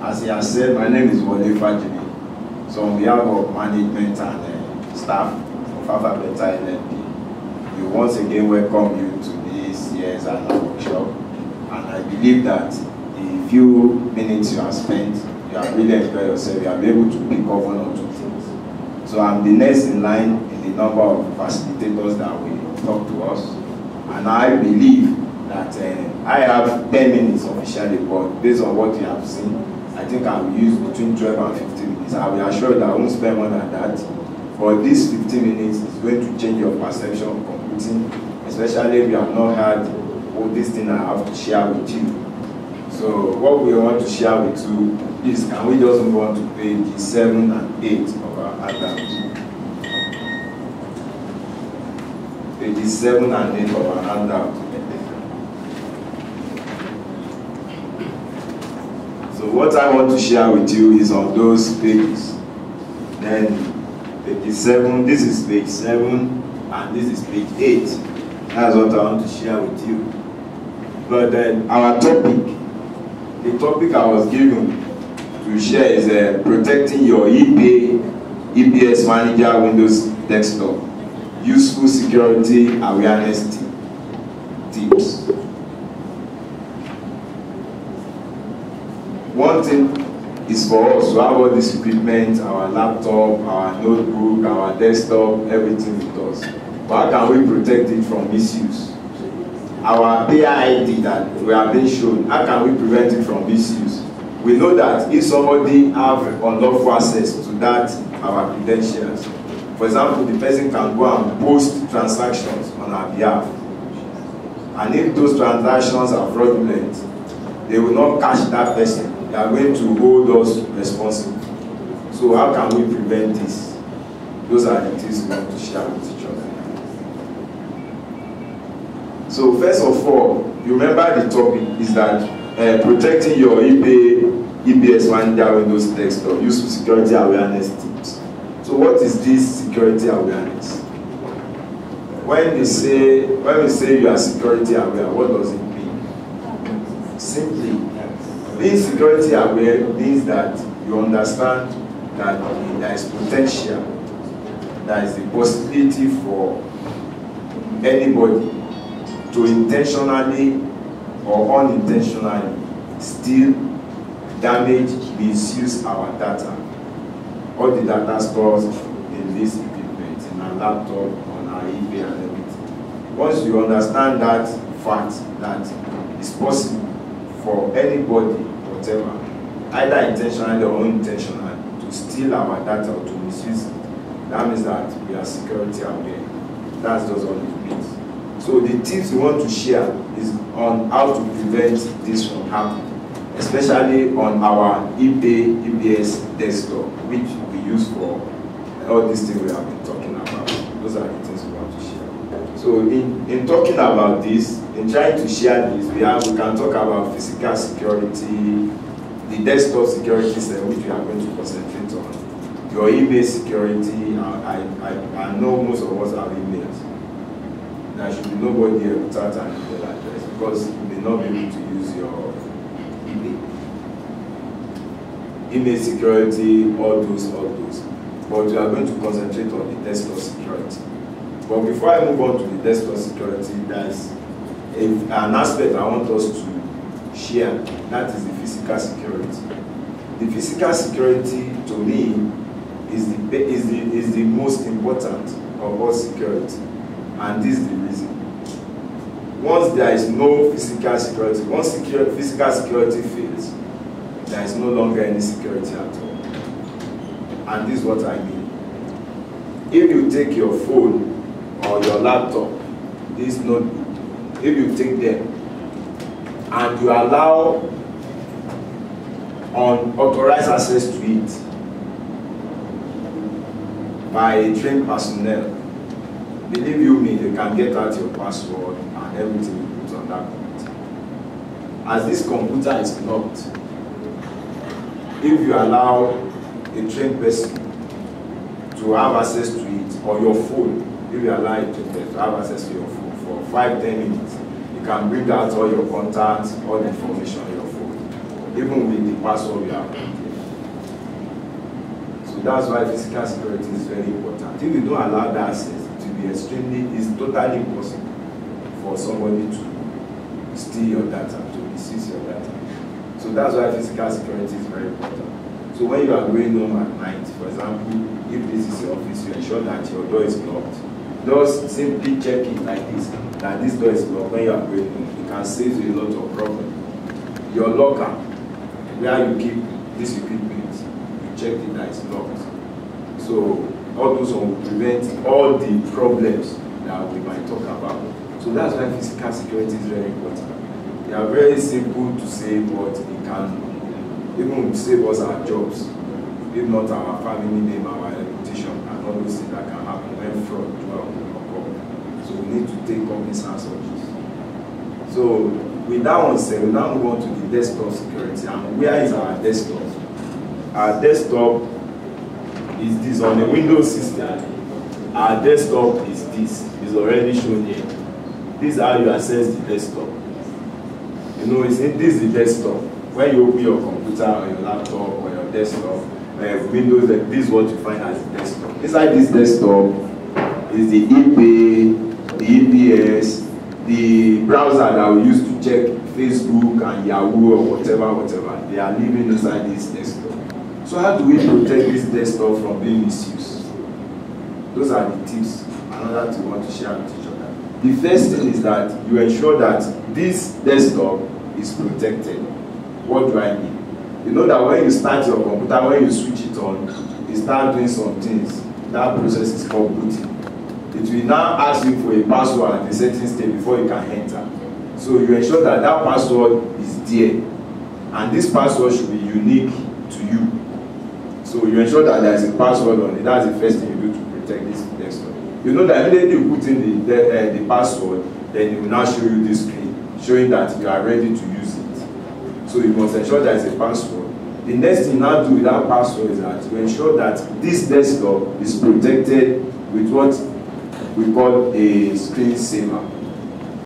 As he has said, my name is Wole Fajimi. So on behalf of management and staff of Alphabet LLP, we once again welcome you to this year's annual workshop. And I believe that the few minutes you have spent, you have really enjoyed yourself. You have been able to pick up one or two things. So I'm the next in line in the number of facilitators that will talk to us. And I believe that I have 10 minutes officially, but based on what you have seen, I think I will use between 12 and 15 minutes. I will assure that I won't spend more than that. For these 15 minutes, it's going to change your perception of computing, especially if you have not heard all this thing I have to share with you. So what we want to share with you is, can we just move on to page 7 and 8 of our handout? Pages 7 and 8 of our handout. So what I want to share with you is on those pages. Then page 7, this is page 7, and this is page 8. That's what I want to share with you. But then our topic, the topic I was given to share is protecting your EBS Manager Windows desktop. Useful security awareness tips. One thing is for us to have all this equipment, our laptop, our notebook, our desktop, everything with us. But how can we protect it from misuse? Our PID that we have been shown, how can we prevent it from misuse? We know that if somebody have unlawful access to that, our credentials, for example, the person can go and post transactions on our behalf. And if those transactions are fraudulent, they will not catch that person. They are going to hold us responsible. So how can we prevent this? Those are the things we want to share with each other. So first of all, you remember the topic is that protecting your EBS Manager Windows desktop, useful security awareness tips. So what is this security awareness? When we say you are security aware, what does it mean? Simply, being security aware means that you understand that there is potential, there is the possibility for anybody to intentionally or unintentionally steal, damage, misuse our data. All the data stores in this equipment, in our laptop, on our email and everything. Once you understand that fact, that it's possible for anybody, whatever, either intentionally or unintentionally, to steal our data or to misuse it, that means that we are security aware. That's just all it means. So the tips we want to share is on how to prevent this from happening, especially on our EBS desktop, which we use for all these things we have been talking about. Those are the things we want to share. So in talking about this, in trying to share this, we can talk about physical security, the desktop security system, which we are going to concentrate on, your email security. I know most of us have emails. There should be nobody here without an email address, because you may not be able to use your email security, all those. But we are going to concentrate on the desktop security. But before I move on to the desktop security, there's an aspect I want us to share, that is the physical security. The physical security, to me, is the most important of all security. And this is the reason. Once there is no physical security, once physical security fails, there is no longer any security at all. And this is what I mean. If you take your phone or your laptop, this notebook, if you take them and you allow unauthorized access to it by a trained personnel, believe you me, they can get out your password and everything you put on that computer. As this computer is locked, if you allow a trained person to have access to it, or your phone, if you allow it to have access to your phone for 5-10 minutes, it you can bring out all your contacts, all the information on your phone, even with the password you have put there. So that's why physical security is very important. If you don't allow that access, it will be it's totally impossible for somebody to steal your data, to misuse your data. So that's why physical security is very important. So when you are going home at night, for example, if this is your office, you ensure that your door is locked. Just simply check it like this, that this door is locked. When you are going home, it can save you a lot of problems. Your locker, where you keep this equipment, you check it that it's locked. So all those will prevent all the problems that we might talk about. So that's why physical security is very important. They are very simple to say, but it can even save us our jobs, if not our family name, our reputation, and all those things that can happen when fraud occur. So we need to take cognizance of this. So with that one said, we now move on to the desktop security. And where is our desktop? Our desktop is this on the Windows system. Our desktop is this. It's already shown here. This is how you access the desktop. You know, this is the desktop. When you open your computer or your laptop or your desktop, Windows, this is what you find as the desktop. Inside this desktop is the IP, the EPS, the browser that we use to check Facebook and Yahoo or whatever. They are living inside this desktop. So how do we protect this desktop from being misused? Those are the tips. Another tip we want to share with each other. The first thing is that you ensure that this desktop is protected. What do I mean? You know that when you start your computer, when you switch it on, you start doing some things. That process is called booting. It will now ask you for a password at a certain stage before you can enter. So you ensure that that password is there. And this password should be unique to you. So you ensure that there is a password on it. That's the first thing you do to protect this desktop. You know that immediately you put in the password, then it will now show you this screen, showing that you are ready to use it. So you must ensure there is a password. The next thing you now do with that password is that you ensure that this desktop is protected with what we call a screensaver.